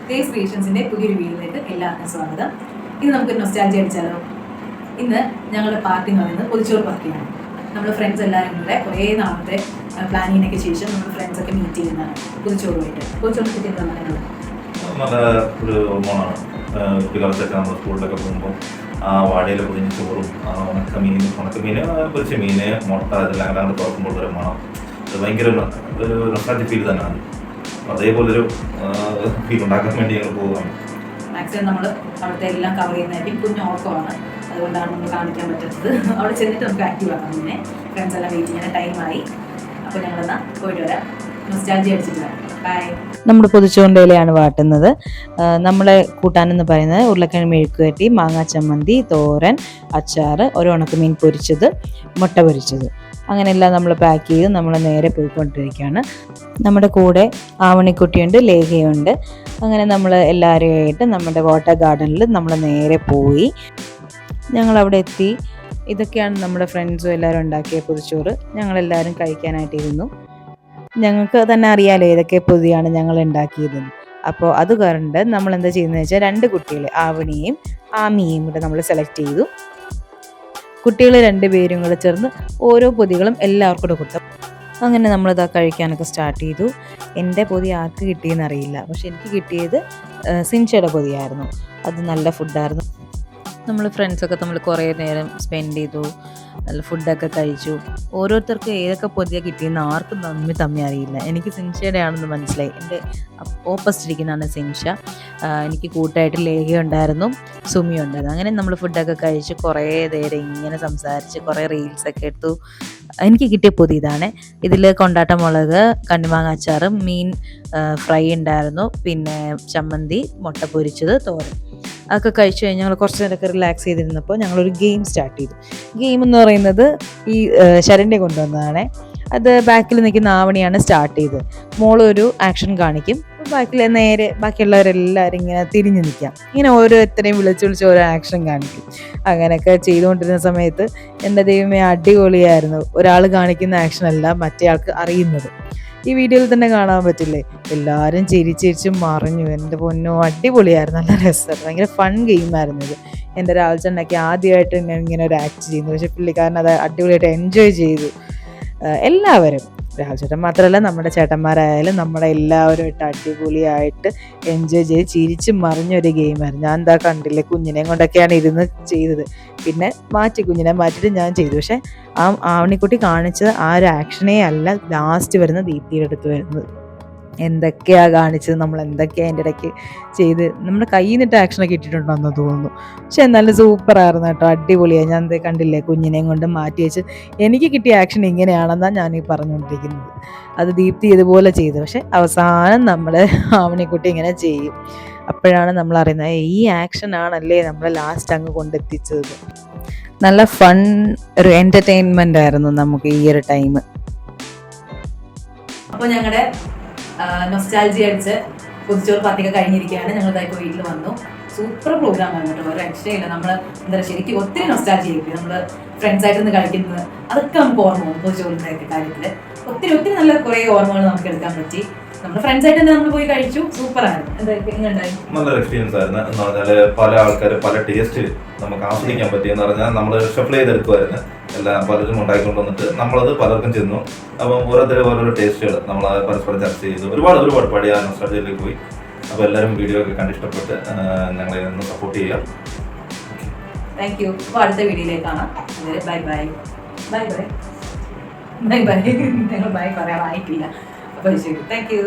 Taste ക്രിയേഷൻസിൻ്റെ പുതിയൊരു വീഡിയോയിലേക്ക് എല്ലാവർക്കും സ്വാഗതം. ഇന്ന് നമുക്ക് നൊസ്റ്റാൾജി അടിച്ചാലോ. ഇന്ന് ഞങ്ങളുടെ പാർട്ടി എന്ന് പറയുന്നത് പൊതിച്ചോറ് പാർട്ടിയാണ്. നമ്മൾ ഫ്രണ്ട്സ് എല്ലാവരും കൂടെ കുറേ നാളത്തെ പ്ലാനിങ്ങിനൊക്കെ ശേഷം നമ്മൾ ഫ്രണ്ട്സൊക്കെ മീറ്റ് ചെയ്യുന്നതാണ് പൊതിച്ചോറുമായിട്ട്. പൊതിച്ചോറിനെ പറ്റി എന്താ പറയുന്നത്? നല്ല ഒരു ഓർമ്മമാണ്. പിള്ളേർക്കൊക്കെ നമ്മൾ സ്കൂളിലൊക്കെ പോകുമ്പോൾ ആ വാഴയിൽ പൊതിഞ്ഞ ചോറും ഉണക്കമീൻ പൊരിച്ച മീൻ മുട്ട ഇതെല്ലാം കൂടെ തുറക്കുമ്പോൾ ഒരു മണം, അത് ഭയങ്കര ഒരു നൊസ്റ്റാൾജിക് ഫീൽ തന്നെയാണ്. അതേപോലൊരു ഫീൽ ഉണ്ടാക്കാൻ വേണ്ടി ഞങ്ങൾ പോവുകയാണ്. മാക്സിമം നമ്മൾ അവിടുത്തെ എല്ലാം കവർ ചെയ്യുന്നതായിരിക്കും. കുഞ്ഞ് ഓർക്കമാണ്, അതുകൊണ്ടാണ് നമ്മൾ കാണിക്കാൻ പറ്റുന്നത്. അവിടെ ചെന്നിട്ട് നമുക്ക് ആക്റ്റീവ് ആക്കാം. പിന്നെ ഫ്രണ്ട്സ് എല്ലാം വെയിറ്റ് ചെയ്യാൻ ടൈമായി. അപ്പോൾ ഞങ്ങളെന്നാൽ പോയിട്ട് വരാം. നൊസ്റ്റാൾജി അടിച്ചിട്ട് വരാം. ബൈ. നമ്മുടെ പൊതിച്ചോറിൻ്റെ ഇലയാണ് വാട്ടുന്നത്. നമ്മളെ കൂട്ടാനെന്ന് പറയുന്നത് ഉരുളക്കിഴങ്ങ് മെഴുക്കുവരട്ടി, മാങ്ങാ ചമ്മന്തി, തോരൻ, അച്ചാർ, ഒരു ഉണക്കമീൻ പൊരിച്ചത്, മുട്ട പൊരിച്ചത്, അങ്ങനെയെല്ലാം നമ്മൾ പാക്ക് ചെയ്ത് നമ്മൾ നേരെ പോയിക്കൊണ്ടിരിക്കുകയാണ്. നമ്മുടെ കൂടെ ആവണിക്കുട്ടിയുണ്ട്, ലേഖയുണ്ട്. അങ്ങനെ നമ്മൾ എല്ലാവരുമായിട്ട് നമ്മുടെ വാട്ടർ ഗാർഡനിൽ നമ്മൾ നേരെ പോയി. ഞങ്ങളവിടെ എത്തി. ഇതൊക്കെയാണ് നമ്മുടെ ഫ്രണ്ട്സും എല്ലാവരും ഉണ്ടാക്കിയ പൊതിച്ചോറ്. ഞങ്ങളെല്ലാവരും കഴിക്കാനായിട്ടിരുന്നു. ഞങ്ങൾക്ക് തന്നെ അറിയാമല്ലോ ഏതൊക്കെ പൊതിയാണ് ഞങ്ങൾ ഉണ്ടാക്കിയതെന്ന്. അപ്പോൾ അത് കണ്ട് നമ്മൾ എന്താ ചെയ്യുന്നത് വെച്ചാൽ 2 കുട്ടികളെ, ആവണിയെയും ആമിയെയും കൂടെ നമ്മൾ സെലക്ട് ചെയ്തു. കുട്ടികൾ 2 പേരും കൂടെ ചേർന്ന് ഓരോ പൊതികളും എല്ലാവർക്കും കൂടെ കൊടുത്തു. അങ്ങനെ നമ്മളിതാ കഴിക്കാനൊക്കെ സ്റ്റാർട്ട് ചെയ്തു. എൻ്റെ പൊതി ആർക്ക് കിട്ടിയെന്ന് അറിയില്ല, പക്ഷെ എനിക്ക് കിട്ടിയത് സിൻഷയുടെ പൊതിയായിരുന്നു. അത് നല്ല ഫുഡായിരുന്നു. നമ്മൾ ഫ്രണ്ട്സൊക്കെ നമ്മൾ കുറേ നേരം സ്പെൻഡ് ചെയ്തു, നല്ല ഫുഡൊക്കെ കഴിച്ചു. ഓരോരുത്തർക്ക് ഏതൊക്കെ പൊതിയാണ് കിട്ടിയെന്ന് ആർക്കും തമ്മിൽ അറിയില്ല. എനിക്ക് സിൻഷയുടെ ആണെന്ന് മനസ്സിലായി. എൻ്റെ ഓപ്പോസിറ്റ് ഇരിക്കുന്നതാണ് സിൻഷ. എനിക്ക് കൂട്ടായിട്ട് ലേഖ ഉണ്ടായിരുന്നു, സുമി ഉണ്ടായിരുന്നു. അങ്ങനെ നമ്മൾ ഫുഡൊക്കെ കഴിച്ച് കുറേ നേരം ഇങ്ങനെ സംസാരിച്ച് കുറേ റീൽസൊക്കെ എടുത്തു. എനിക്ക് കിട്ടിയ പൊതി ഇതാണ്. ഇതിൽ കൊണ്ടാട്ട മുളക്, കണ്ണിമാങ്ങ അച്ചാർ, മീൻ ഫ്രൈ ഉണ്ടായിരുന്നു, പിന്നെ ചമ്മന്തി, മുട്ട പൊരിച്ചത്, തോരൻ. അതൊക്കെ കഴിച്ചു കഴിഞ്ഞ് ഞങ്ങൾ കുറച്ച് നേരമൊക്കെ റിലാക്സ് ചെയ്തിരുന്നപ്പോൾ ഞങ്ങളൊരു ഗെയിം സ്റ്റാർട്ട് ചെയ്തു. ഗെയിം എന്ന് പറയുന്നത് ഈ ശരണ്യ കൊണ്ടുവന്നതാണ്. അത് ബാക്കിൽ നിൽക്കുന്ന ആവണിയാണ് സ്റ്റാർട്ട് ചെയ്തത്. മോളൊരു ആക്ഷൻ കാണിക്കും, ബാക്കിൽ നേരെ ബാക്കിയുള്ളവരെല്ലാവരും ഇങ്ങനെ തിരിഞ്ഞു നിൽക്കാം. ഇങ്ങനെ ഓരോരുത്തരെയും വിളിച്ച് ഓരോ ആക്ഷൻ കാണിക്കും. അങ്ങനെയൊക്കെ ചെയ്തുകൊണ്ടിരുന്ന സമയത്ത് എൻ്റെ ദൈവമേ അടിപൊളിയായിരുന്നു. ഒരാൾ കാണിക്കുന്ന ആക്ഷനല്ല മറ്റേ ആൾക്ക് അറിയുന്നത്. ഈ വീഡിയോയിൽ തന്നെ കാണാൻ പറ്റില്ലേ, എല്ലാവരും ചിരിച്ചിരിച്ച് മറിഞ്ഞു. എൻ്റെ പൊന്നോ അടിപൊളിയായിരുന്നു, നല്ല രസമായിരുന്നു, ഭയങ്കര ഫൺ ഗെയിമായിരുന്നു ഇത്. എൻ്റെ രാജചേട്ടനൊക്കെ ആദ്യമായിട്ട് ഞാൻ ഇങ്ങനെ ഒരു ആക്ട് ചെയ്യുന്നു, പക്ഷെ പുള്ളിക്കാരൻ അത് അടിപൊളിയായിട്ട് എൻജോയ് ചെയ്തു. എല്ലാവരും, രാജചേട്ടൻ മാത്രമല്ല നമ്മുടെ ചേട്ടന്മാരായാലും നമ്മുടെ എല്ലാവരുമായിട്ട് അടിപൊളിയായിട്ട് എൻജോയ് ചെയ്ത് ചിരിച്ച് മറിഞ്ഞൊരു ഗെയിമായിരുന്നു. ഞാൻ എന്താ കണ്ടില്ലേ, കുഞ്ഞിനെയും കൊണ്ടൊക്കെയാണ് ഇരുന്ന് ചെയ്തത്. പിന്നെ കുഞ്ഞിനെ മാറ്റിയിട്ട് ഞാൻ ചെയ്തു. പക്ഷെ ആ ആവണിക്കുട്ടി കാണിച്ചത് ആ ഒരു ആക്ഷനേ അല്ല ലാസ്റ്റ് വരുന്ന ദീപ്തിയുടെ അടുത്ത് വരുന്നത്. എന്തൊക്കെയാണ് കാണിച്ചത്, നമ്മൾ എന്തൊക്കെയാണ് അതിൻ്റെ ഇടയ്ക്ക് ചെയ്ത്, നമ്മുടെ കയ്യിൽ നിന്നിട്ട് ആക്ഷനൊക്കെ ഇട്ടിട്ടുണ്ടെന്ന് തോന്നുന്നു. പക്ഷെ എന്നാലും സൂപ്പറായിരുന്നു കേട്ടോ, അടിപൊളിയാണ്. ഞാൻ എന്തേ കണ്ടില്ലേ, കുഞ്ഞിനെയും കൊണ്ട് മാറ്റി വെച്ച് എനിക്ക് കിട്ടിയ ആക്ഷൻ ഇങ്ങനെയാണെന്നാണ് ഞാൻ ഈ പറഞ്ഞുകൊണ്ടിരിക്കുന്നത്. അത് ദീപ്തി ഇതുപോലെ ചെയ്തു. പക്ഷെ അവസാനം നമ്മൾ ആവണിക്കുട്ടി ഇങ്ങനെ ചെയ്യും. അപ്പോഴാണ് നമ്മൾ അറിയുന്നത് ഈ ആക്ഷൻ ആണല്ലേ നമ്മളെ ലാസ്റ്റ് അങ്ങ് കൊണ്ടെത്തിച്ചത്. നല്ല ഫൺ ഒരു എൻ്റർടൈൻമെൻ്റ് ആയിരുന്നു നമുക്ക് ഈ ഒരു ടൈം. അപ്പോൾ ഞങ്ങളുടെ നൊസ്റ്റാൾജി അടിച്ച് പൊതിച്ചോറ് പാർട്ടിയൊക്കെ കഴിഞ്ഞിരിക്കുകയാണ്. ഞങ്ങളിതായിപ്പോൾ വീട്ടിൽ വന്നു. സൂപ്പർ പ്രോഗ്രാം ആയിരുന്നു കേട്ടോ, ഒരു രക്ഷയില്ല. നമ്മൾ എന്താ പറയുക, ശരിക്കും ഒത്തിരി നൊസ്റ്റാൾജി ആയിരിക്കും. നമ്മൾ ഫ്രണ്ട്സായിട്ടൊന്ന് കഴിക്കുന്നത് അതൊക്കെ നമുക്ക് ഓർമ്മ പോകും. പൊതിച്ചോറിൻ്റെ കാര്യത്തിൽ ഒത്തിരി നല്ല കുറേ ഓർമ്മകൾ നമുക്ക് എടുക്കാൻ പറ്റി. നമ്മൾ ഫ്രണ്ട്സായിട്ട് തന്നെ നമ്മൾ പോയി കഴിച്ചു. സൂപ്പറായിരുന്നു. നല്ലൊരു എക്സ്പീരിയൻസ് ആയിരുന്നു. എന്ന് പറഞ്ഞാൽ പല ആൾക്കാർ പല ടേസ്റ്റ് നമുക്ക് ആസ്വദിക്കാൻ പറ്റിയെന്ന് പറഞ്ഞാൽ നമ്മൾ ഷഫിൾ ചെയ്തെടുക്കുമായിരുന്നു. എല്ലാം പലരും ഉണ്ടാക്കിക്കൊണ്ട് വന്നിട്ട് നമ്മളത് പലർക്കും ചെന്നു. അപ്പം ഓരോരുത്തരും ടേസ്റ്റുകൾ നമ്മൾ പരസ്പരം ചർച്ച ചെയ്തു. ഒരുപാട് പഴയ നൊസ്റ്റാൾജിയിലേക്ക് പോയി. അപ്പോൾ എല്ലാവരും വീഡിയോ ഒക്കെ കണ്ടിഷ്ടപ്പെട്ട് ഞങ്ങളെ ഒന്ന് സപ്പോർട്ട് ചെയ്യാം. Thank you. അപ്പോൾ അടുത്ത വീഡിയോയിലേക്ക് കാണാം. Bye bye bye bye bye bye. ഞങ്ങൾ ബൈ പറയാറായിട്ടില്ല. അപ്പോൾ ശരി, താങ്ക് യു.